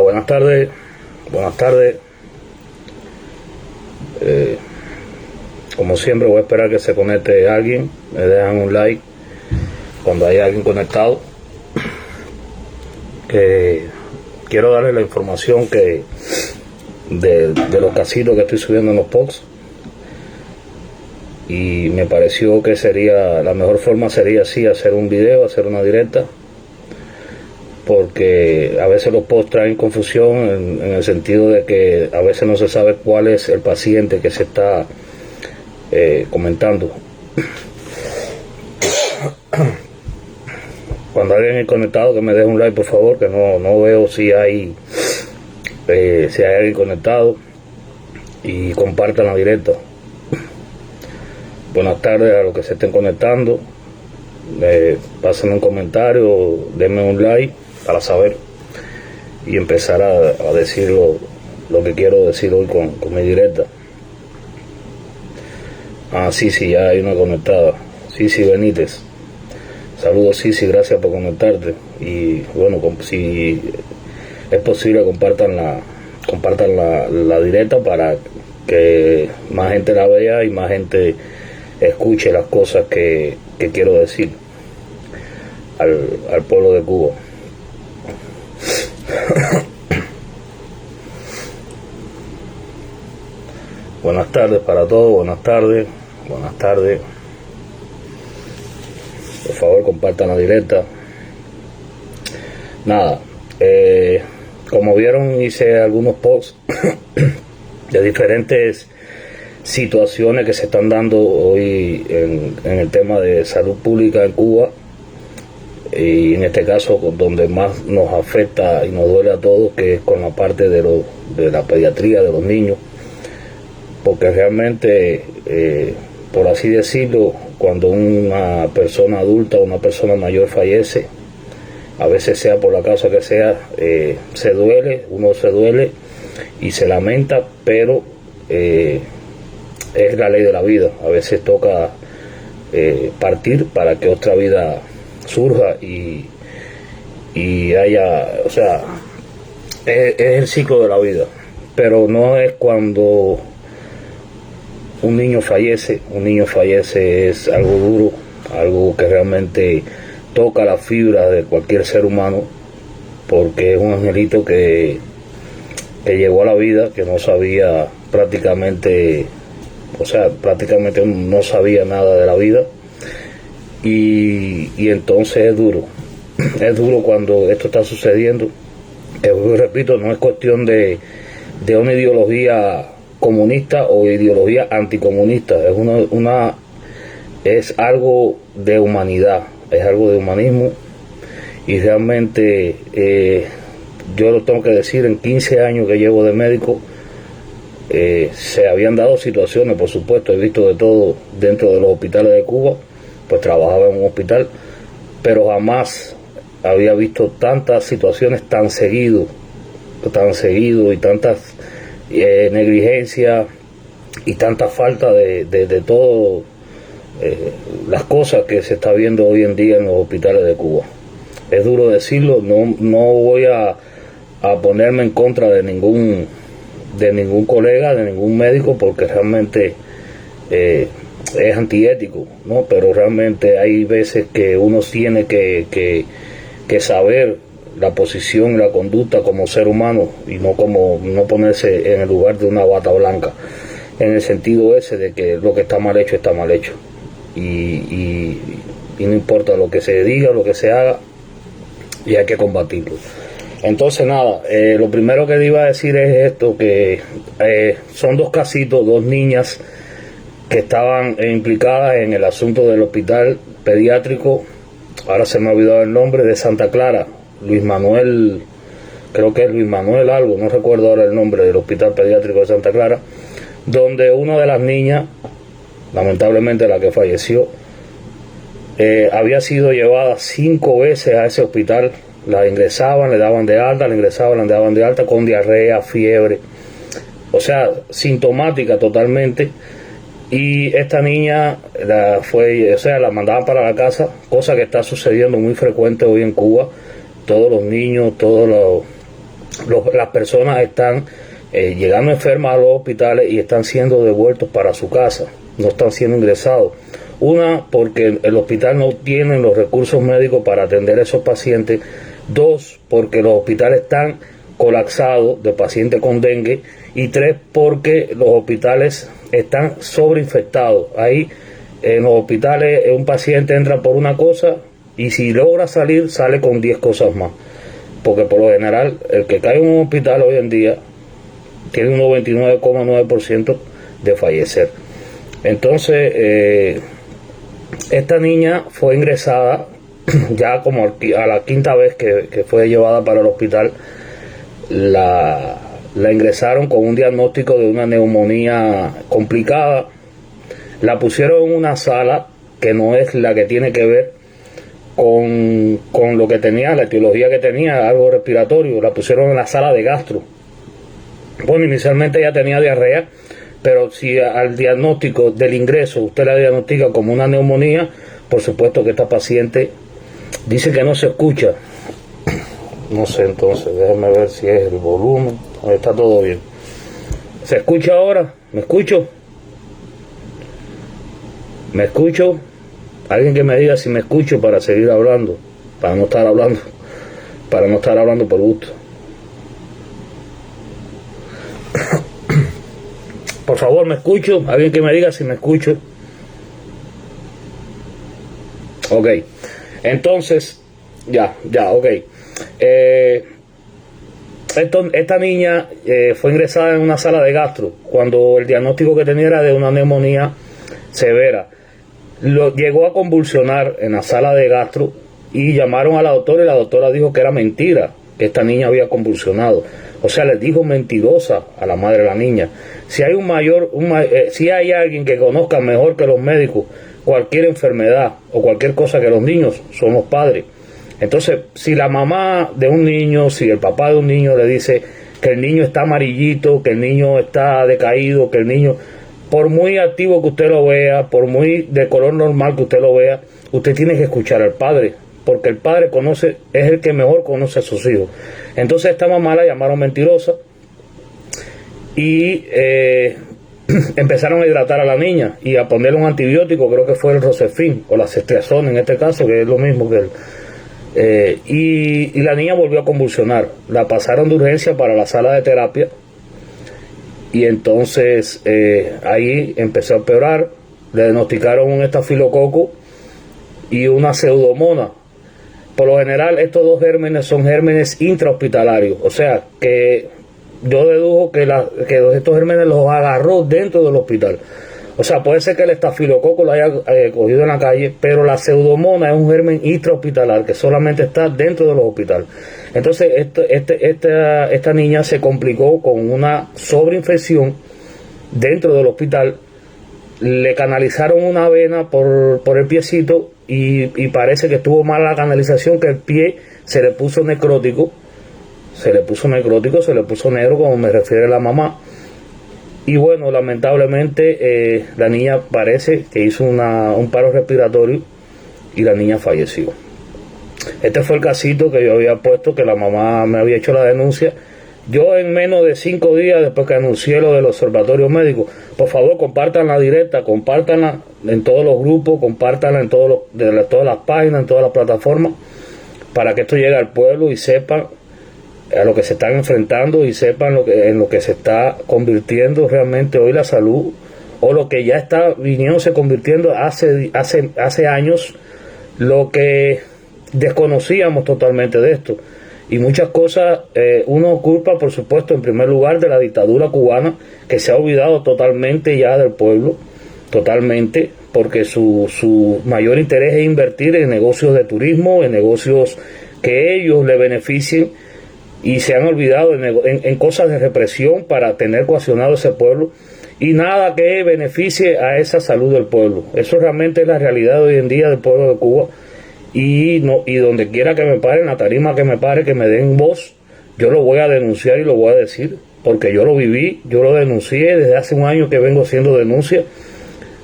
buenas tardes. Buenas tardes. Como siempre voy a esperar que se conecte alguien. Me dejan un like cuando haya alguien conectado. Quiero darles la información de los casitos que estoy subiendo en los posts. Y me pareció que la mejor forma sería así, hacer un video, hacer una directa, porque a veces los posts traen confusión en el sentido de que a veces no se sabe cuál es el paciente que se está comentando. Cuando alguien es conectado, que me deje un like, por favor, que no veo si hay alguien conectado, y compartan la directa. Buenas tardes a los que se estén conectando. Pasen un comentario, denme un like para saber y empezar a decir lo que quiero decir hoy con mi directa. Sí, ya hay una conectada. Sí, Benítez. Saludos, sí, gracias por conectarte. Y bueno, si es posible, compartan la directa para que más gente la vea y más gente escuche las cosas que quiero decir al pueblo de Cuba. Buenas tardes para todos, buenas tardes. Por favor, compartan la directa. Nada, como vieron, hice algunos posts de diferentes situaciones que se están dando hoy en el tema de salud pública en Cuba, y en este caso donde más nos afecta y nos duele a todos, que es con la parte de la pediatría de los niños, porque realmente, por así decirlo, cuando una persona adulta o una persona mayor fallece, a veces sea por la causa que sea, uno se duele y se lamenta, pero es la ley de la vida. A veces toca partir para que otra vida surja y haya, o sea, es el ciclo de la vida. Pero no es cuando un niño fallece es algo duro, algo que realmente toca la fibra de cualquier ser humano, porque es un angelito que llegó a la vida, que no sabía prácticamente no sabía nada de la vida, y entonces es duro cuando esto está sucediendo, que repito, no es cuestión de una ideología comunista o ideología anticomunista, es algo de humanidad, es algo de humanismo, y realmente yo lo tengo que decir, en 15 años que llevo de médico, se habían dado situaciones, por supuesto, he visto de todo dentro de los hospitales de Cuba, pues trabajaba en un hospital, pero jamás había visto tantas situaciones tan seguido y tantas negligencias y tanta falta de todo las cosas que se está viendo hoy en día en los hospitales de Cuba. Es duro decirlo, no voy a ponerme en contra de ningún colega, de ningún médico, porque realmente es antiético, ¿no? Pero realmente hay veces que uno tiene que saber la posición y la conducta como ser humano, y no ponerse en el lugar de una bata blanca, en el sentido ese de que lo que está mal hecho está mal hecho, y no importa lo que se diga, lo que se haga, y hay que combatirlo. Entonces nada, lo primero que iba a decir es esto, que son dos casitos, dos niñas que estaban implicadas en el asunto del hospital pediátrico, ahora se me ha olvidado el nombre, de Santa Clara, Luis Manuel, creo que es Luis Manuel algo, no recuerdo ahora el nombre del hospital pediátrico de Santa Clara, donde una de las niñas, lamentablemente la que falleció, había sido llevada 5 veces a ese hospital. La ingresaban, le daban de alta, con diarrea, fiebre, o sea, sintomática totalmente. Y esta niña la mandaban para la casa, cosa que está sucediendo muy frecuente hoy en Cuba. Todos los niños, todos las personas están llegando enfermas a los hospitales y están siendo devueltos para su casa, no están siendo ingresados. Una, porque el hospital no tiene los recursos médicos para atender a esos pacientes. Dos, porque los hospitales están colapsados de pacientes con dengue. Y tres, porque los hospitales están sobreinfectados. Ahí en los hospitales un paciente entra por una cosa y si logra salir, sale con 10 cosas más. Porque por lo general, el que cae en un hospital hoy en día tiene un 99,9% de fallecer. Entonces, esta niña fue ingresada ya como a la quinta vez que fue llevada para el hospital. La ingresaron con un diagnóstico de una neumonía complicada. La pusieron en una sala que no es la que tiene que ver con lo que tenía, la etiología que tenía, algo respiratorio. La pusieron en la sala de gastro. Bueno, inicialmente ella tenía diarrea, pero si al diagnóstico del ingreso usted la diagnostica como una neumonía, por supuesto que esta paciente dice que no se escucha. No sé, entonces déjenme ver si es el volumen. Ahí está todo bien. ¿Se escucha ahora? ¿Me escucho? ¿Me escucho? Alguien que me diga si me escucho para seguir hablando, para no estar hablando por gusto. Por favor, ¿me escucho? Alguien que me diga si me escucho. Ok. Entonces, ok. Esta niña fue ingresada en una sala de gastro cuando el diagnóstico que tenía era de una neumonía severa. Llegó a convulsionar en la sala de gastro y llamaron a la doctora y la doctora dijo que era mentira, que esta niña había convulsionado. O sea, les dijo mentirosa a la madre de la niña. Si hay si hay alguien que conozca mejor que los médicos cualquier enfermedad o cualquier cosa que los niños, son los padres. Entonces, si la mamá de un niño, si el papá de un niño le dice que el niño está amarillito, que el niño está decaído, que el niño, por muy activo que usted lo vea, por muy de color normal que usted lo vea, usted tiene que escuchar al padre, porque el padre es el que mejor conoce a sus hijos. Entonces esta mamá la llamaron mentirosa y empezaron a hidratar a la niña y a ponerle un antibiótico, creo que fue el Rosefin o la ceftriaxona en este caso, que es lo mismo que y la niña volvió a convulsionar. La pasaron de urgencia para la sala de terapia y entonces ahí empezó a empeorar. Le diagnosticaron un estafilococo y una pseudomonas. Por lo general estos dos gérmenes son gérmenes intrahospitalarios, o sea que yo dedujo que estos gérmenes los agarró dentro del hospital. O sea, puede ser que el estafilococo lo haya cogido en la calle, pero la pseudomonas es un germen intrahospitalar que solamente está dentro de los hospitales. Entonces esta niña se complicó con una sobreinfección dentro del hospital. Le canalizaron una vena por el piecito y parece que estuvo mal la canalización, que el pie se le puso necrótico, se le puso negro, como me refiere la mamá. Y bueno, lamentablemente la niña parece que hizo un paro respiratorio y la niña falleció. Este fue el casito que yo había puesto, que la mamá me había hecho la denuncia. Yo en menos de 5 días después que anuncié lo del observatorio médico, por favor compartan la directa, compártanla en todos los grupos, compártanla en todas las páginas, en todas las plataformas, para que esto llegue al pueblo y sepan a lo que se están enfrentando y sepan en lo que se está convirtiendo realmente hoy la salud, o lo que ya está viniéndose convirtiendo hace años, lo que desconocíamos totalmente de esto. Y muchas cosas uno culpa, por supuesto, en primer lugar de la dictadura cubana, que se ha olvidado totalmente ya del pueblo, totalmente, porque su mayor interés es invertir en negocios de turismo, en negocios que ellos le beneficien, y se han olvidado en cosas de represión para tener coaccionado ese pueblo, y nada que beneficie a esa salud del pueblo. Eso realmente es la realidad hoy en día del pueblo de Cuba. Y donde quiera que me pare, en la tarima que me pare, que me den voz, yo lo voy a denunciar y lo voy a decir, porque yo lo viví, yo lo denuncié desde hace un año que vengo haciendo denuncias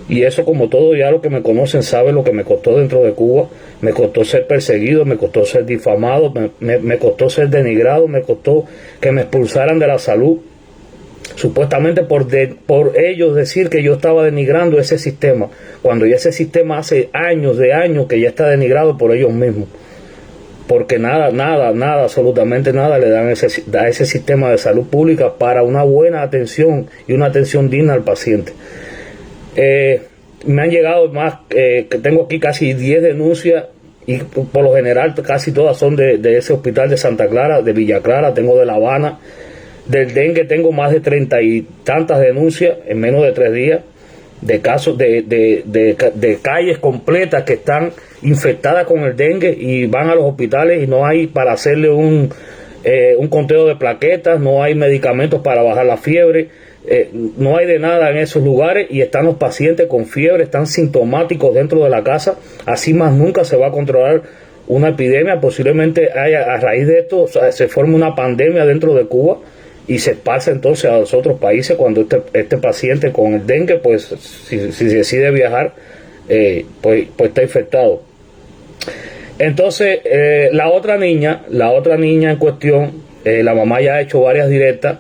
Y eso, como todo, ya los que me conocen saben lo que me costó dentro de Cuba. Me costó ser perseguido, me costó ser difamado, me costó ser denigrado, me costó que me expulsaran de la salud, supuestamente por ellos decir que yo estaba denigrando ese sistema, cuando ya ese sistema hace años que ya está denigrado por ellos mismos, porque nada, absolutamente nada le dan a ese sistema de salud pública para una buena atención y una atención digna al paciente. Me han llegado más, que tengo aquí casi 10 denuncias, y por lo general casi todas son de ese hospital de Santa Clara, de Villa Clara, tengo de La Habana. Del dengue tengo más de 30 y tantas denuncias en menos de 3 días, de casos de calles completas que están infectadas con el dengue y van a los hospitales y no hay para hacerle un conteo de plaquetas, no hay medicamentos para bajar la fiebre, no hay de nada en esos lugares, y están los pacientes con fiebre, están sintomáticos dentro de la casa. Así más nunca se va a controlar una epidemia. Posiblemente a raíz de esto se forme una pandemia dentro de Cuba y se pasa entonces a los otros países cuando este paciente con el dengue, pues si decide viajar, pues está infectado. Entonces la otra niña en cuestión, la mamá ya ha hecho varias directas.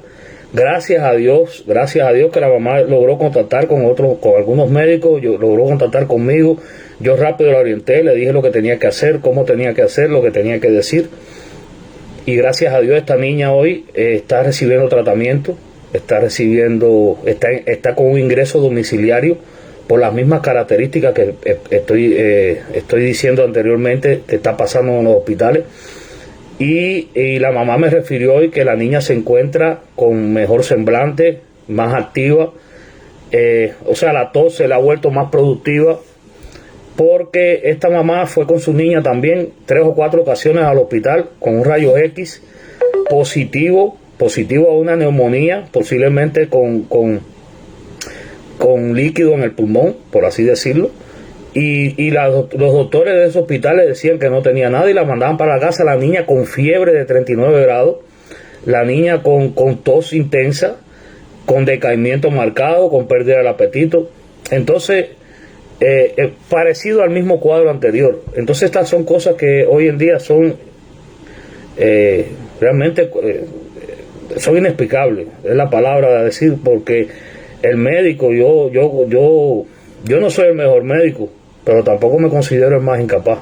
Gracias a Dios que la mamá logró contactar con algunos médicos, logró contactar conmigo. Yo rápido la orienté, le dije lo que tenía que hacer, cómo tenía que hacer, lo que tenía que decir. Y gracias a Dios esta niña hoy está recibiendo tratamiento, está con un ingreso domiciliario por las mismas características que estoy diciendo anteriormente que está pasando en los hospitales. Y la mamá me refirió hoy que la niña se encuentra con mejor semblante, más activa, o sea, la tos se le ha vuelto más productiva, porque esta mamá fue con su niña también 3 o 4 ocasiones al hospital con un rayo X positivo a una neumonía, posiblemente con líquido en el pulmón, por así decirlo. Y los doctores de esos hospitales decían que no tenía nada y la mandaban para la casa. La niña con fiebre de 39 grados, la niña con tos intensa, con decaimiento marcado, con pérdida del apetito. Entonces, parecido al mismo cuadro anterior. Entonces estas son cosas que hoy en día son realmente son inexplicables, es la palabra a decir, porque el médico, yo no soy el mejor médico, pero tampoco me considero el más incapaz.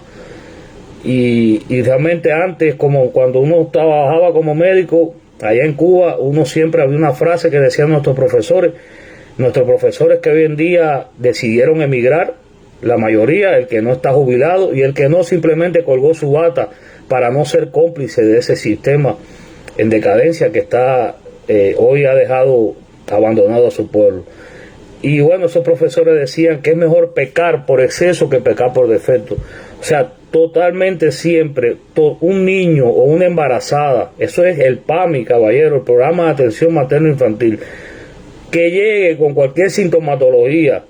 Y realmente antes, como cuando uno trabajaba como médico allá en Cuba, uno siempre había una frase que decían nuestros profesores que hoy en día decidieron emigrar, la mayoría, el que no está jubilado y el que no simplemente colgó su bata para no ser cómplice de ese sistema en decadencia que está hoy ha dejado abandonado a su pueblo. Y bueno, esos profesores decían que es mejor pecar por exceso que pecar por defecto. O sea, totalmente siempre, un niño o una embarazada, eso es el PAMI, caballero, el Programa de Atención Materno-Infantil, que llegue con cualquier sintomatología,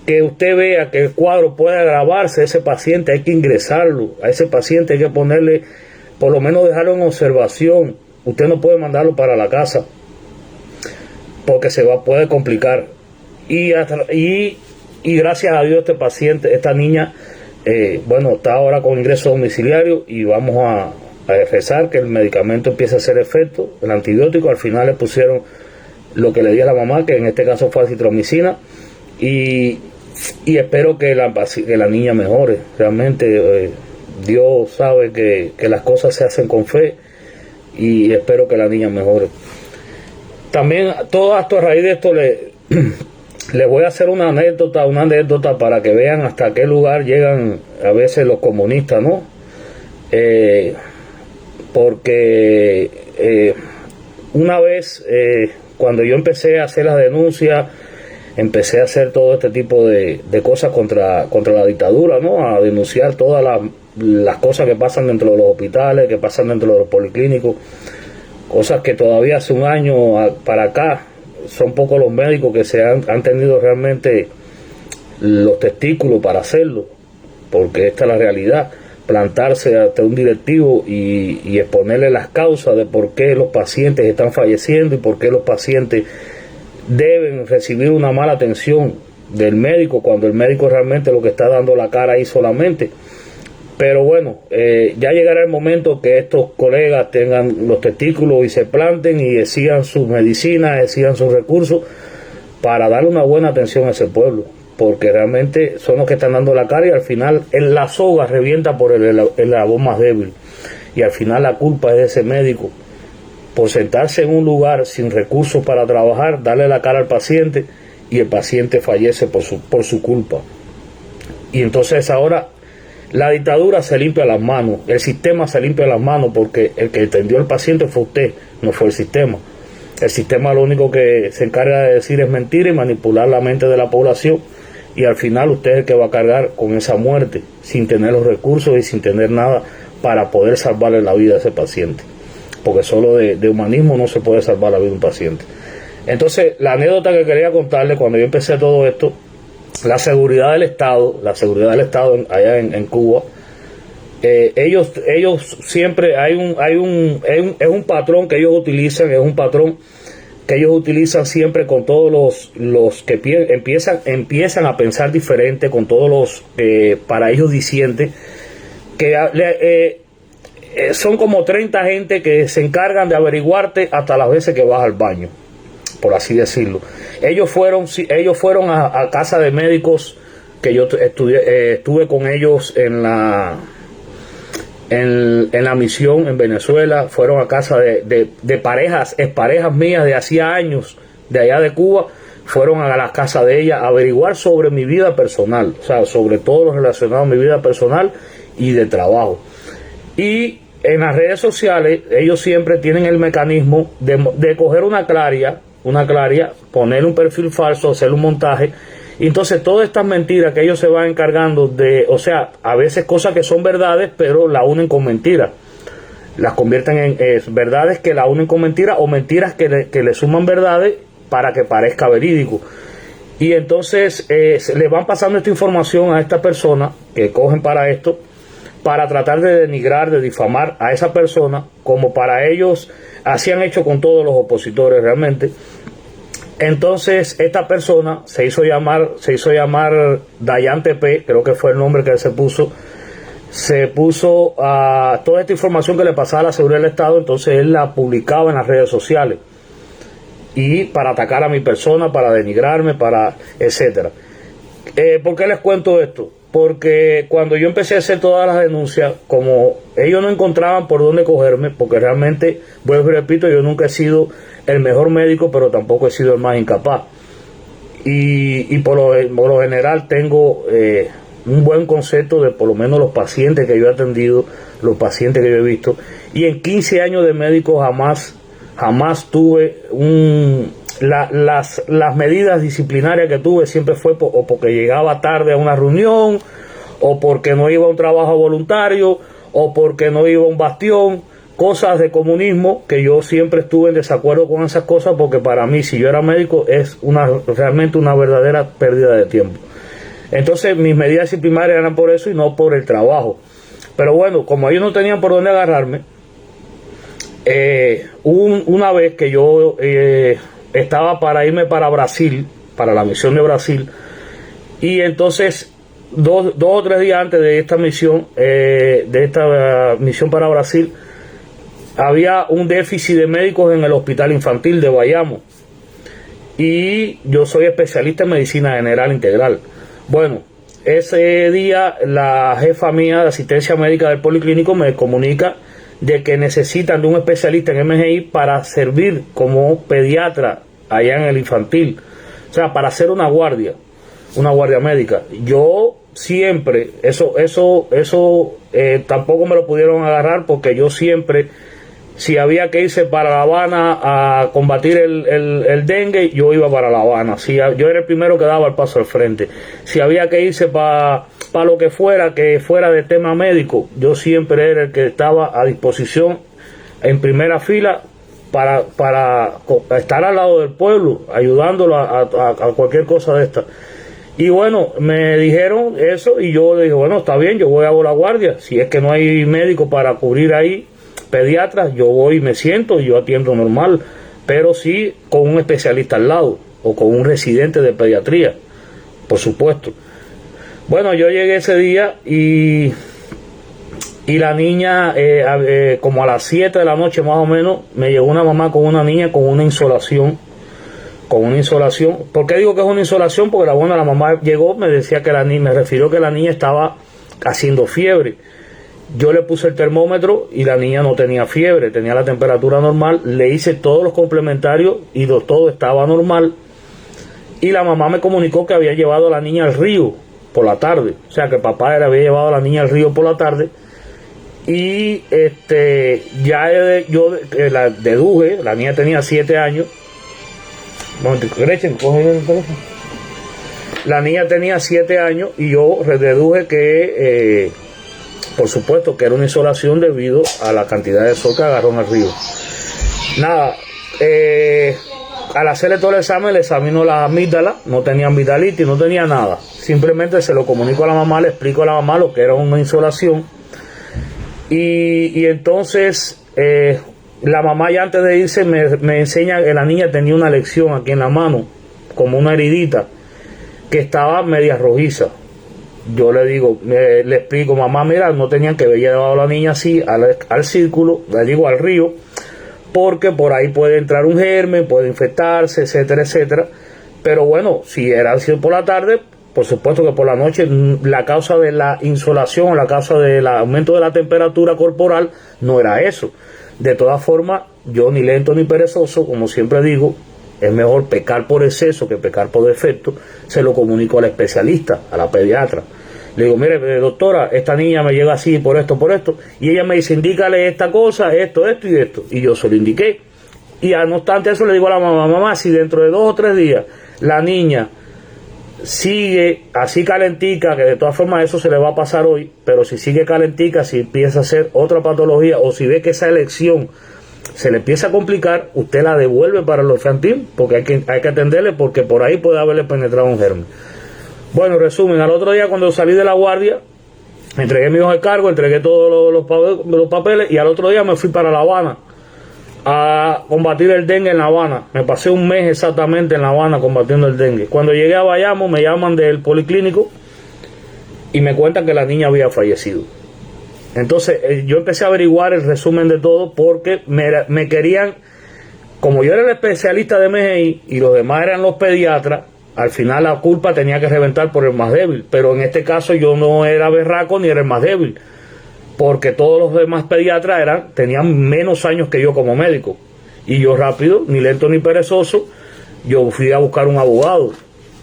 que usted vea que el cuadro puede agravarse, ese paciente hay que ingresarlo, a ese paciente hay que ponerle, por lo menos dejarlo en observación. Usted no puede mandarlo para la casa, porque puede complicar. Y gracias a Dios este paciente, esta niña, está ahora con ingreso domiciliario y vamos a rezar que el medicamento empiece a hacer efecto, el antibiótico. Al final le pusieron lo que le di a la mamá, que en este caso fue acitromicina, y espero que la niña mejore. Realmente Dios sabe que las cosas se hacen con fe y espero que la niña mejore. También todo esto, a raíz de esto, les voy a hacer una anécdota para que vean hasta qué lugar llegan a veces los comunistas, ¿no? Porque una vez, cuando yo empecé a hacer las denuncias, empecé a hacer todo este tipo de cosas contra la dictadura, ¿no? A denunciar todas las cosas que pasan dentro de los hospitales, que pasan dentro de los policlínicos, cosas que todavía hace un año para acá son pocos los médicos que han tenido realmente los testículos para hacerlo, porque esta es la realidad. Plantarse ante un directivo y exponerle las causas de por qué los pacientes están falleciendo y por qué los pacientes deben recibir una mala atención del médico, cuando el médico realmente lo que está dando la cara ahí solamente. Pero bueno, ya llegará el momento que estos colegas tengan los testículos y se planten y exijan sus medicinas, exijan sus recursos para darle una buena atención a ese pueblo, porque realmente son los que están dando la cara y al final la soga revienta por el eslabón más débil y al final la culpa es de ese médico por sentarse en un lugar sin recursos para trabajar, darle la cara al paciente y el paciente fallece por su culpa. Y entonces ahora la dictadura se limpia las manos, el sistema se limpia las manos, porque el que atendió al paciente fue usted, no fue el sistema. El sistema lo único que se encarga de decir es mentir y manipular la mente de la población, y al final usted es el que va a cargar con esa muerte, sin tener los recursos y sin tener nada para poder salvarle la vida a ese paciente, porque solo de humanismo no se puede salvar la vida de un paciente. Entonces, la anécdota que quería contarle, cuando yo empecé todo esto, la seguridad del Estado allá en Cuba, ellos siempre es un patrón que ellos utilizan siempre con todos los que empiezan a pensar diferente, con todos los para ellos dicientes, que son como 30 gente que se encargan de averiguarte hasta las veces que vas al baño, por así decirlo. Ellos fueron a casa de médicos que yo estuve con ellos en la misión en Venezuela. Fueron a casa de exparejas mías de hacía años, de allá de Cuba. Fueron a la casa de ella a averiguar sobre mi vida personal, o sea, sobre todo lo relacionado a mi vida personal y de trabajo. Y en las redes sociales ellos siempre tienen el mecanismo de coger una claria, poner un perfil falso, hacer un montaje, y entonces todas estas mentiras que ellos se van encargando de, o sea, a veces cosas que son verdades, pero la unen con mentiras, las convierten en verdades que la unen con mentiras, o mentiras que le suman verdades para que parezca verídico. Y entonces le van pasando esta información a esta persona que cogen para esto, para tratar de denigrar, de difamar a esa persona, como para ellos así han hecho con todos los opositores realmente. Entonces esta persona se hizo llamar Dayan TP, creo que fue el nombre que él se puso a toda esta información que le pasaba a la seguridad del Estado. Entonces él la publicaba en las redes sociales, y para atacar a mi persona, para denigrarme, para etcétera. ¿Por qué les cuento esto? Porque cuando yo empecé a hacer todas las denuncias, como ellos no encontraban por dónde cogerme, porque realmente, vuelvo y repito, yo nunca he sido el mejor médico, pero tampoco he sido el más incapaz. Y por lo general tengo un buen concepto de por lo menos los pacientes que yo he atendido, los pacientes que yo he visto. Y en 15 años de médico jamás tuve las medidas disciplinarias que tuve siempre fue o porque llegaba tarde a una reunión, o porque no iba a un trabajo voluntario, o porque no iba a un bastión, cosas de comunismo, que yo siempre estuve en desacuerdo con esas cosas, porque para mí, si yo era médico, es realmente una verdadera pérdida de tiempo. Entonces mis medidas disciplinarias eran por eso y no por el trabajo. Pero bueno, como ellos no tenían por dónde agarrarme, una vez que yo estaba para irme para Brasil, para la misión de Brasil, y entonces dos o tres días antes de esta misión para Brasil, había un déficit de médicos en el hospital infantil de Bayamo, y yo soy especialista en medicina general integral. Bueno, ese día la jefa mía de asistencia médica del policlínico me comunica de que necesitan de un especialista en MGI para servir como pediatra allá en el infantil, o sea, para hacer una guardia médica. Yo siempre, eso tampoco me lo pudieron agarrar, porque yo siempre, si había que irse para La Habana a combatir el dengue, yo iba para La Habana. Yo era el primero que daba el paso al frente. Si había que irse para lo que fuera de tema médico, yo siempre era el que estaba a disposición en primera fila para estar al lado del pueblo, ayudándolo a cualquier cosa de esta. Y bueno, me dijeron eso, y yo dije, bueno, está bien, yo voy a la guardia. Si es que no hay médico para cubrir ahí, pediatras, yo voy y me siento y yo atiendo normal, pero sí con un especialista al lado, o con un residente de pediatría, por supuesto. Bueno, yo llegué ese día y la niña, como a las 7 de la noche más o menos, me llegó una mamá con una niña con una insolación. ¿Por qué digo que es una insolación? Porque la mamá llegó, me decía que me refirió que la niña estaba haciendo fiebre. Yo le puse el termómetro y la niña no tenía fiebre, tenía la temperatura normal. Le hice todos los complementarios y todo estaba normal. Y la mamá me comunicó que había llevado a la niña al río por la tarde. O sea, que el papá había llevado a la niña al río por la tarde. Y ya yo la deduje, la niña tenía 7 años. Gretchen, coge el teléfono. La niña tenía 7 años y yo deduje que, por supuesto, que era una insolación debido a la cantidad de sol que agarró en el río. Nada, al hacerle todo el examen, le examinó la amígdala, no tenía amigdalitis, no tenía nada. Simplemente se lo comunico a la mamá, le explico a la mamá lo que era una insolación. Y entonces la mamá ya antes de irse me enseña que la niña tenía una lesión aquí en la mano, como una heridita, que estaba media rojiza. Yo le digo, le explico, mamá, mira, no tenían que haber llevado a la niña así al círculo, le digo al río, porque por ahí puede entrar un germen, puede infectarse, etcétera, etcétera. Pero bueno, si era así por la tarde, por supuesto que por la noche la causa de la insolación o la causa del aumento de la temperatura corporal no era eso. De todas formas, yo ni lento ni perezoso, como siempre digo, es mejor pecar por exceso que pecar por defecto. Se lo comunico al especialista, a la pediatra. Le digo, mire, doctora, esta niña me llega así por esto, y ella me dice, indícale esta cosa, esto y esto, y yo se lo indiqué. Y no obstante eso le digo a la mamá, si dentro de 2 o 3 días la niña sigue así calentica, que de todas formas eso se le va a pasar hoy, pero si sigue calentica, si empieza a hacer otra patología, o si ve que esa elección se le empieza a complicar, usted la devuelve para el infantil, porque hay que atenderle, porque por ahí puede haberle penetrado un germen. Bueno, resumen, al otro día cuando salí de la guardia, entregué mi hoja de cargo, entregué todos los papeles, y al otro día me fui para La Habana a combatir el dengue en La Habana. Me pasé un mes exactamente en La Habana combatiendo el dengue. Cuando llegué a Bayamo me llaman del policlínico y me cuentan que la niña había fallecido. Entonces yo empecé a averiguar el resumen de todo, porque me querían, como yo era el especialista de MGI y los demás eran los pediatras, al final la culpa tenía que reventar por el más débil, pero en este caso yo no era berraco ni era el más débil, porque todos los demás pediatras tenían menos años que yo como médico, y yo rápido, ni lento ni perezoso, yo fui a buscar un abogado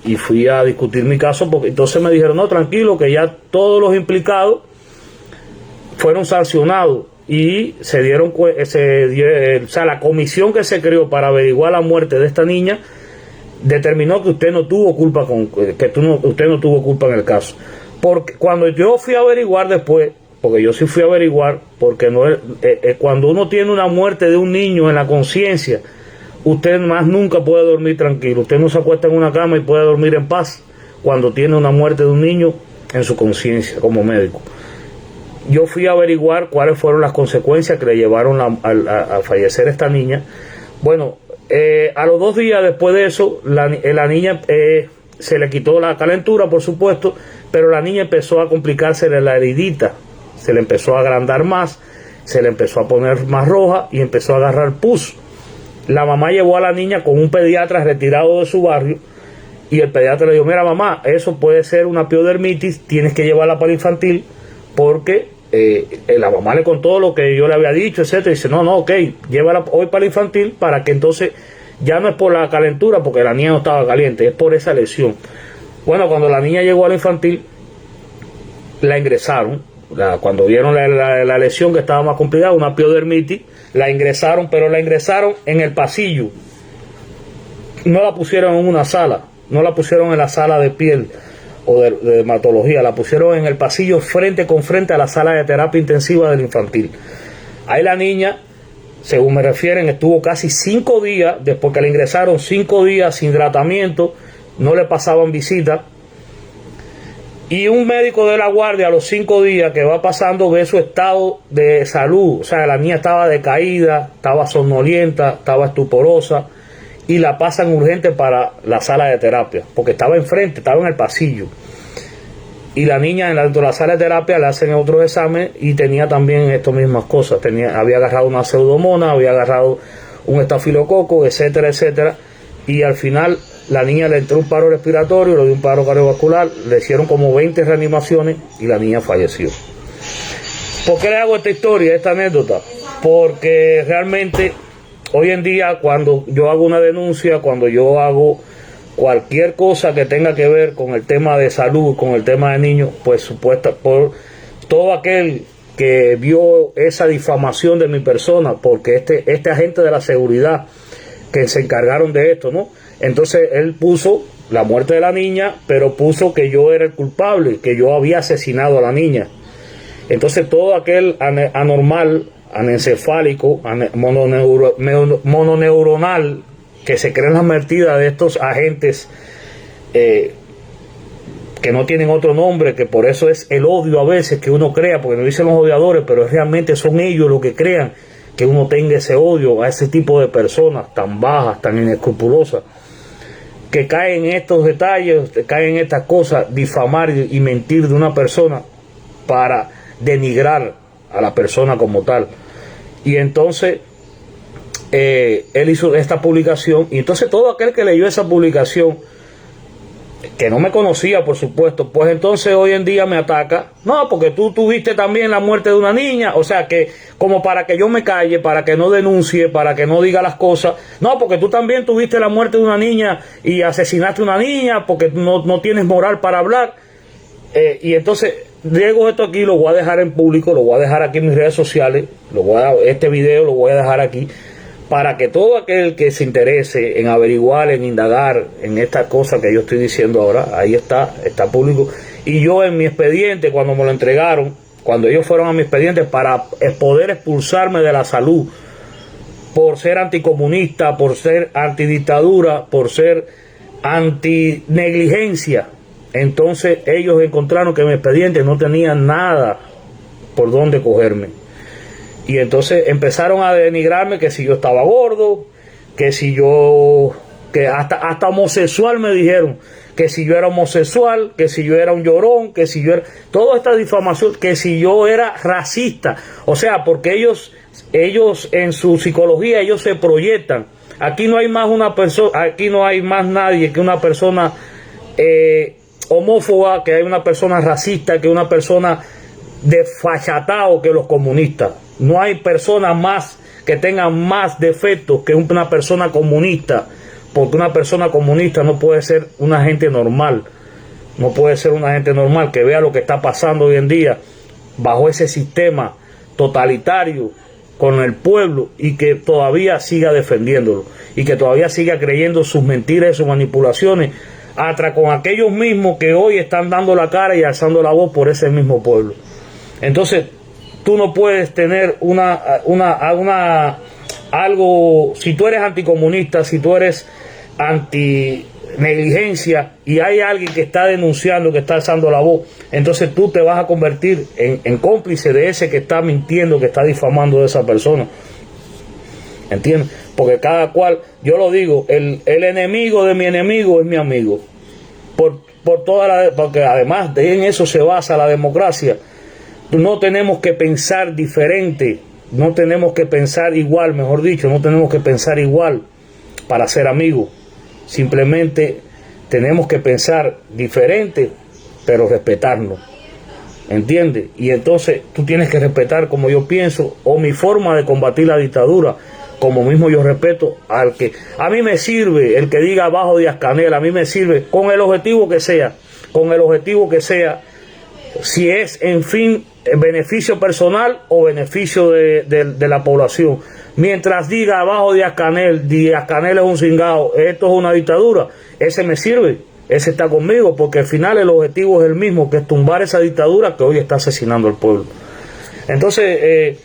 y fui a discutir mi caso, porque entonces me dijeron, no, tranquilo, que ya todos los implicados fueron sancionados y la comisión que se creó para averiguar la muerte de esta niña determinó que usted no tuvo culpa usted no tuvo culpa en el caso. Porque cuando yo fui a averiguar después, porque yo sí fui a averiguar, porque no cuando uno tiene una muerte de un niño en la conciencia, usted más nunca puede dormir tranquilo. Usted no se acuesta en una cama y puede dormir en paz cuando tiene una muerte de un niño en su conciencia como médico. Yo fui a averiguar cuáles fueron las consecuencias que le llevaron a fallecer esta niña. Bueno, a los 2 días después de eso, la niña se le quitó la calentura, por supuesto, pero la niña empezó a complicarse la heridita, se le empezó a agrandar más, se le empezó a poner más roja y empezó a agarrar pus. La mamá llevó a la niña con un pediatra retirado de su barrio, y el pediatra le dijo, mira mamá, eso puede ser una piodermitis, tienes que llevarla para el infantil, porque la mamá le contó lo que yo le había dicho, etcétera, y dice, no, ok, llévala hoy para el infantil, para que entonces ya no es por la calentura, porque la niña no estaba caliente, es por esa lesión. Bueno, cuando la niña llegó al infantil, la ingresaron, cuando vieron la lesión que estaba más complicada, una piodermitis, la ingresaron, pero la ingresaron en el pasillo, no la pusieron en una sala, no la pusieron en la sala de piel o de dermatología, la pusieron en el pasillo frente con frente a la sala de terapia intensiva del infantil. Ahí la niña, según me refieren, estuvo casi 5 días, después que la ingresaron, 5 días sin tratamiento, no le pasaban visitas, y un médico de la guardia a los 5 días que va pasando ve su estado de salud, o sea, la niña estaba decaída, estaba somnolienta, estaba estuporosa, y la pasan urgente para la sala de terapia, porque estaba enfrente, estaba en el pasillo. Y la niña dentro de la sala de terapia le hacen otro examen y tenía también estas mismas cosas. Había agarrado una pseudomonas, había agarrado un estafilococo, etcétera, etcétera. Y al final la niña le entró un paro respiratorio, le dio un paro cardiovascular, le hicieron como 20 reanimaciones y la niña falleció. ¿Por qué le hago esta historia, esta anécdota? Porque realmente hoy en día cuando yo hago una denuncia, cuando yo hago cualquier cosa que tenga que ver con el tema de salud, con el tema de niños, pues por todo aquel que vio esa difamación de mi persona, porque este agente de la seguridad que se encargaron de esto, ¿no? Entonces él puso la muerte de la niña, pero puso que yo era el culpable, que yo había asesinado a la niña. Entonces todo aquel anormal, anencefálico, mononeuronal, que se creen las mentiras de estos agentes que no tienen otro nombre, que por eso es el odio a veces que uno crea, porque nos dicen los odiadores, pero realmente son ellos los que crean que uno tenga ese odio a ese tipo de personas tan bajas, tan inescrupulosas, que caen en estos detalles, caen en estas cosas, difamar y mentir de una persona para denigrar a la persona como tal. Y entonces él hizo esta publicación, y entonces todo aquel que leyó esa publicación, que no me conocía, por supuesto, pues entonces hoy en día me ataca. No, porque tú tuviste también la muerte de una niña, o sea que como para que yo me calle, para que no denuncie, para que no diga las cosas. No, porque tú también tuviste la muerte de una niña y asesinaste a una niña, porque no tienes moral para hablar. Y entonces digo esto aquí, lo voy a dejar en público, lo voy a dejar aquí en mis redes sociales, este video lo voy a dejar aquí, para que todo aquel que se interese en averiguar, en indagar en esta cosa que yo estoy diciendo ahora, ahí está público. Y yo en mi expediente, cuando me lo entregaron, cuando ellos fueron a mi expediente para poder expulsarme de la salud, por ser anticomunista, por ser antidictadura, por ser antinegligencia, entonces ellos encontraron que mi expediente no tenía nada por dónde cogerme. Y entonces empezaron a denigrarme, que si yo estaba gordo, que hasta homosexual me dijeron, que si yo era homosexual, que si yo era un llorón, que si yo era, toda esta difamación, que si yo era racista. O sea, porque ellos en su psicología, ellos se proyectan. Aquí no hay más aquí no hay más nadie que una persona homófoba, que hay una persona racista, que una persona desfachatado que los comunistas. No hay persona más que tenga más defectos que una persona comunista, porque una persona comunista no puede ser una gente normal, no puede ser una gente normal que vea lo que está pasando hoy en día bajo ese sistema totalitario con el pueblo y que todavía siga defendiéndolo y que todavía siga creyendo sus mentiras y sus manipulaciones con aquellos mismos que hoy están dando la cara y alzando la voz por ese mismo pueblo. Entonces tú no puedes tener algo, si tú eres anticomunista, si tú eres antinegligencia y hay alguien que está denunciando, que está alzando la voz, entonces tú te vas a convertir en cómplice de ese que está mintiendo, que está difamando de esa persona. ¿Entiendes? Porque cada cual, yo lo digo, el enemigo de mi enemigo es mi amigo. Porque además en eso se basa la democracia. No tenemos que pensar diferente, no tenemos que pensar igual, mejor dicho, no tenemos que pensar igual para ser amigos. Simplemente tenemos que pensar diferente, pero respetarnos. ¿Entiendes? Y entonces tú tienes que respetar como yo pienso, o mi forma de combatir la dictadura, como mismo yo respeto al que a mí me sirve, el que diga abajo Díaz-Canel, a mí me sirve con el objetivo que sea, si es en fin beneficio personal o beneficio de la población. Mientras diga abajo Díaz-Canel es un cingado, esto es una dictadura, ese me sirve, ese está conmigo, porque al final el objetivo es el mismo, que es tumbar esa dictadura que hoy está asesinando al pueblo. Entonces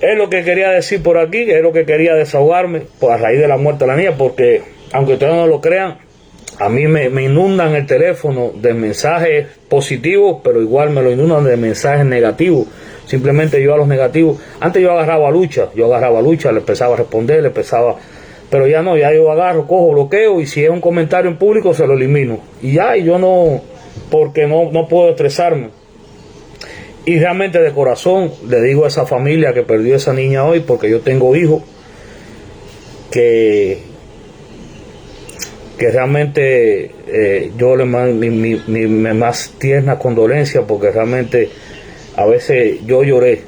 es lo que quería decir por aquí, es lo que quería desahogarme a raíz de la muerte de la niña, porque aunque ustedes no lo crean, a mí me inundan el teléfono de mensajes positivos, pero igual me lo inundan de mensajes negativos. Simplemente yo a los negativos, antes yo agarraba lucha, le empezaba a responder, le empezaba, Pero ya no, ya yo agarro, cojo, bloqueo, y si es un comentario en público se lo elimino. Y ya, y yo no, porque no puedo estresarme. Y realmente de corazón le digo a esa familia que perdió a esa niña hoy, porque yo tengo hijos, que realmente yo le mando mi más tierna condolencia, porque realmente a veces yo lloré,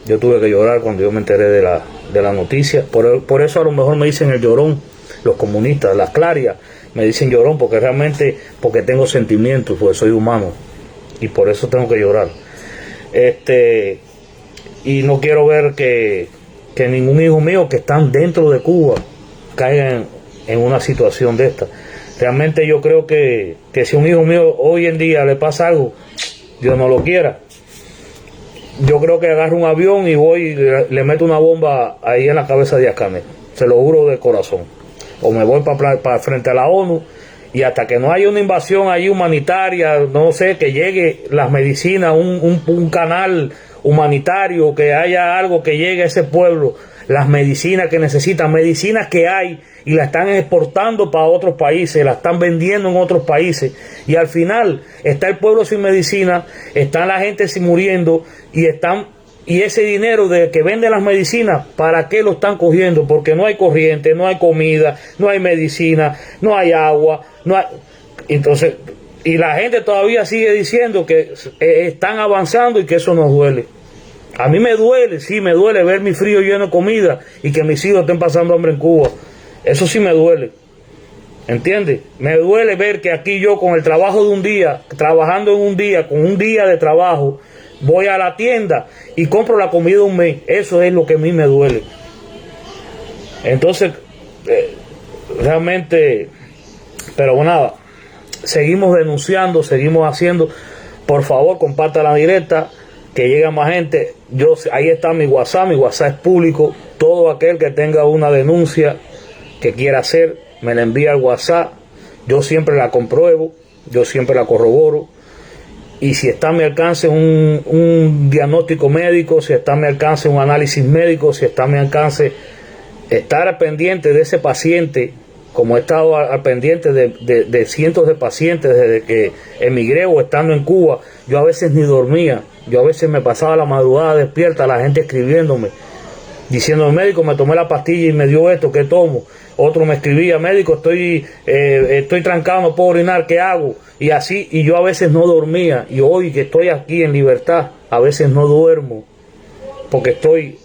yo tuve que llorar cuando yo me enteré de la noticia. Por eso a lo mejor me dicen el llorón, los comunistas, las clarias me dicen llorón, porque realmente, porque tengo sentimientos, porque soy humano, y por eso tengo que llorar. Y no quiero ver que ningún hijo mío que están dentro de Cuba caiga en una situación de esta. Realmente yo creo que si a un hijo mío hoy en día le pasa algo, Dios no lo quiera, yo creo que agarro un avión y voy y le meto una bomba ahí en la cabeza de Díaz-Canel, se lo juro de corazón. O me voy para frente a la ONU, y hasta que no haya una invasión ahí humanitaria, no sé, que llegue las medicinas, un canal humanitario, que haya algo que llegue a ese pueblo, las medicinas que necesitan, medicinas que hay y la están exportando para otros países, la están vendiendo en otros países, y al final está el pueblo sin medicina, está la gente sin muriendo, y ese dinero de que venden las medicinas, ¿para qué lo están cogiendo? Porque no hay corriente, no hay comida, no hay medicina, no hay agua, entonces, y la gente todavía sigue diciendo que están avanzando y que eso nos duele. A mí me duele, sí me duele ver mi frío lleno de comida y que mis hijos estén pasando hambre en Cuba. Eso sí me duele, ¿entiendes? Me duele ver que aquí yo, con el trabajo de un día, trabajando en un día, con un día de trabajo, voy a la tienda y compro la comida de un mes. Eso es lo que a mí me duele. Entonces, realmente, pero bueno, nada, seguimos denunciando, seguimos haciendo. Por favor, comparta la directa, que llegue más gente. Ahí está mi WhatsApp es público. Todo aquel que tenga una denuncia que quiera hacer, me la envía al WhatsApp. Yo siempre la compruebo, yo siempre la corroboro. Y si está a mi alcance un diagnóstico médico, si está a mi alcance un análisis médico, si está a mi alcance estar al pendiente de ese paciente, como he estado al pendiente de cientos de pacientes desde que emigré o estando en Cuba, yo a veces ni dormía, yo a veces me pasaba la madrugada despierta, la gente escribiéndome, diciendo: médico, me tomé la pastilla y me dio esto, ¿qué tomo? Otro me escribía: médico, estoy trancado, no puedo orinar, ¿qué hago? Y así, y yo a veces no dormía, y hoy que estoy aquí en libertad, a veces no duermo, porque estoy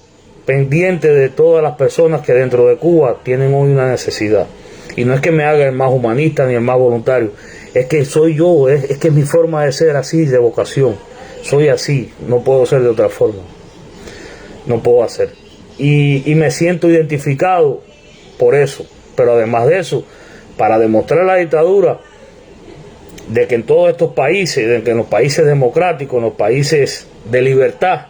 pendiente de todas las personas que dentro de Cuba tienen hoy una necesidad. Y no es que me haga el más humanista ni el más voluntario, es que soy yo, es que es mi forma de ser así, de vocación. Soy así, no puedo ser de otra forma, no puedo hacer. Y me siento identificado por eso. Pero además de eso, para demostrar la dictadura, de que en todos estos países, de que en los países democráticos, en los países de libertad,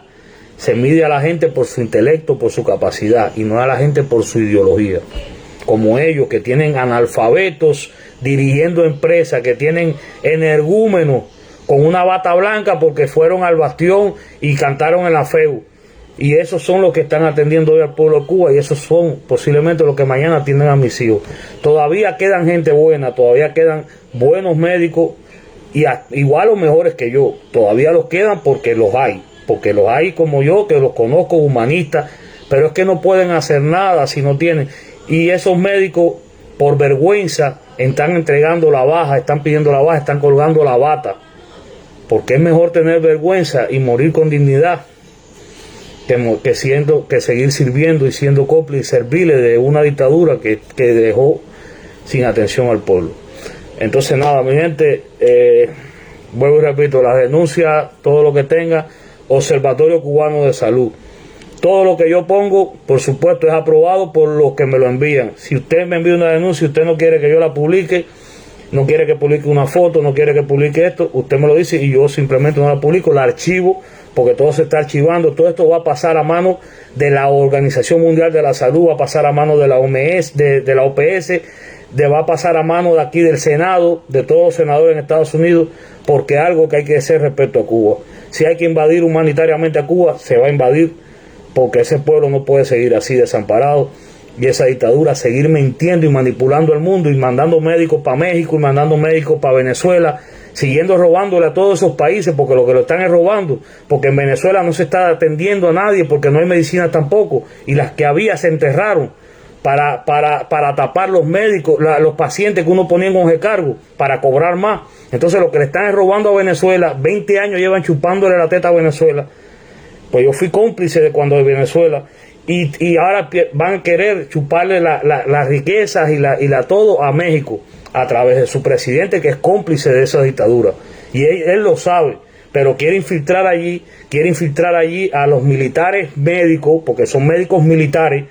se mide a la gente por su intelecto, por su capacidad, y no a la gente por su ideología. Como ellos, que tienen analfabetos dirigiendo empresas, que tienen energúmenos con una bata blanca porque fueron al bastión y cantaron en la FEU. Y esos son los que están atendiendo hoy al pueblo de Cuba, y esos son posiblemente los que mañana atienden a mis hijos. Todavía quedan gente buena, todavía quedan buenos médicos, y igual o mejores que yo. Todavía los quedan porque los hay como yo, que los conozco, humanistas, pero es que no pueden hacer nada si no tienen. Y esos médicos, por vergüenza, están entregando la baja, están pidiendo la baja, están colgando la bata, porque es mejor tener vergüenza y morir con dignidad que seguir sirviendo y siendo cómplice serviles de una dictadura que dejó sin atención al pueblo. Entonces nada, mi gente, vuelvo y repito, las denuncias, todo lo que tenga, Observatorio Cubano de Salud. Todo lo que yo pongo, por supuesto, es aprobado por los que me lo envían. Si usted me envía una denuncia y usted no quiere que yo la publique, no quiere que publique una foto, no quiere que publique esto, usted me lo dice y yo simplemente no la publico, la archivo, porque todo se está archivando. Todo esto va a pasar a mano de la Organización Mundial de la Salud, va a pasar a mano de la OMS, de la OPS, va a pasar a mano de aquí del Senado, de todos los senadores en Estados Unidos, porque algo que hay que hacer respecto a Cuba. Si hay que invadir humanitariamente a Cuba, se va a invadir, porque ese pueblo no puede seguir así desamparado. y esa dictadura seguir mintiendo y manipulando al mundo y mandando médicos para México y mandando médicos para Venezuela, siguiendo robándole a todos esos países, porque lo que lo están es robando, porque en Venezuela no se está atendiendo a nadie, porque no hay medicina tampoco, y las que había se enterraron para tapar los médicos, los pacientes que uno ponía en recargo, para cobrar más. Entonces lo que le están es robando a Venezuela, 20 años llevan chupándole la teta a Venezuela. Pues yo fui cómplice de cuando de Venezuela, y ahora van a querer chuparle las riquezas y la todo a México, a través de su presidente, que es cómplice de esa dictadura, y él lo sabe, pero quiere infiltrar allí a los militares médicos, porque son médicos militares,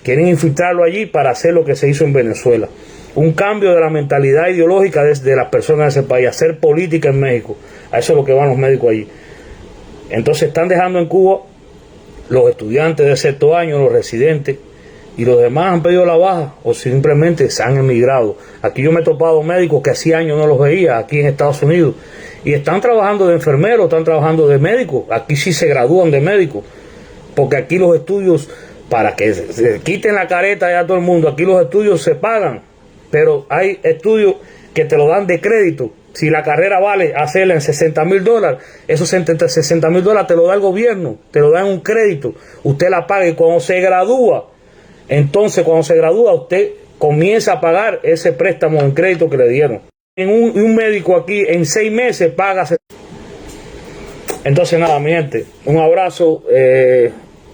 quieren infiltrarlo allí para hacer lo que se hizo en Venezuela, un cambio de la mentalidad ideológica de las personas de ese país, hacer política en México. A eso es lo que van los médicos allí. Entonces están dejando en Cuba los estudiantes de sexto año, los residentes, y los demás han pedido la baja o simplemente se han emigrado. Aquí yo me he topado médicos que hacía años no los veía aquí en Estados Unidos, y están trabajando de enfermeros, están trabajando de médicos. Aquí sí se gradúan de médicos, porque aquí los estudios, para que se quiten la careta ya a todo el mundo, aquí los estudios se pagan, pero hay estudios que te lo dan de crédito. Si la carrera vale hacerla en $60,000, esos $60,000 te lo da el gobierno, te lo dan un crédito, usted la paga, y cuando se gradúa, entonces cuando se gradúa usted comienza a pagar ese préstamo en crédito que le dieron. Un médico aquí en 6 meses paga. Entonces nada, mi gente, un abrazo,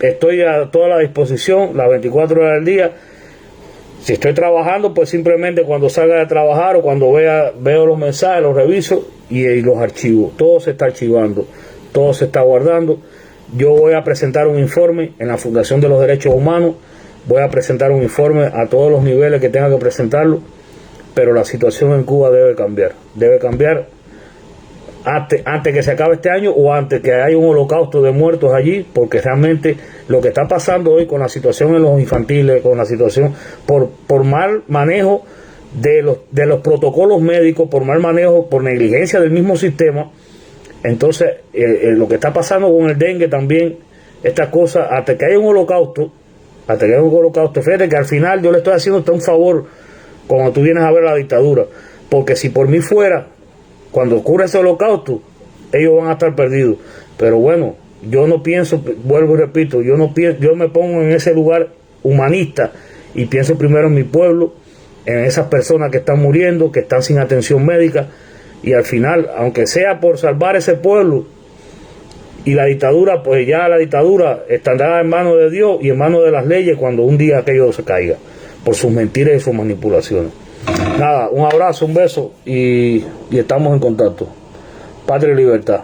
estoy a toda la disposición, las 24 horas del día. Si estoy trabajando, pues simplemente cuando salga de trabajar o cuando veo los mensajes, los reviso y los archivo. Todo se está archivando, todo se está guardando. Yo voy a presentar un informe en la Fundación de los Derechos Humanos. Voy a presentar un informe a todos los niveles que tenga que presentarlo. Pero la situación en Cuba debe cambiar. Debe cambiar antes que se acabe este año o antes que haya un holocausto de muertos allí, porque realmente lo que está pasando hoy con la situación en los infantiles, con la situación por mal manejo de los protocolos médicos, por mal manejo, por negligencia del mismo sistema. Entonces lo que está pasando con el dengue también, estas cosas, hasta que haya un holocausto, fíjate que al final yo le estoy haciendo hasta un favor cuando tú vienes a ver la dictadura, porque si por mí fuera, cuando ocurre ese holocausto, ellos van a estar perdidos. Pero bueno, yo no pienso, vuelvo y repito, yo me pongo en ese lugar humanista y pienso primero en mi pueblo, en esas personas que están muriendo, que están sin atención médica, y al final, aunque sea por salvar ese pueblo, y la dictadura, pues ya la dictadura estará en manos de Dios y en manos de las leyes cuando un día aquello se caiga, por sus mentiras y sus manipulaciones. Nada, un abrazo, un beso y estamos en contacto. Patria y libertad.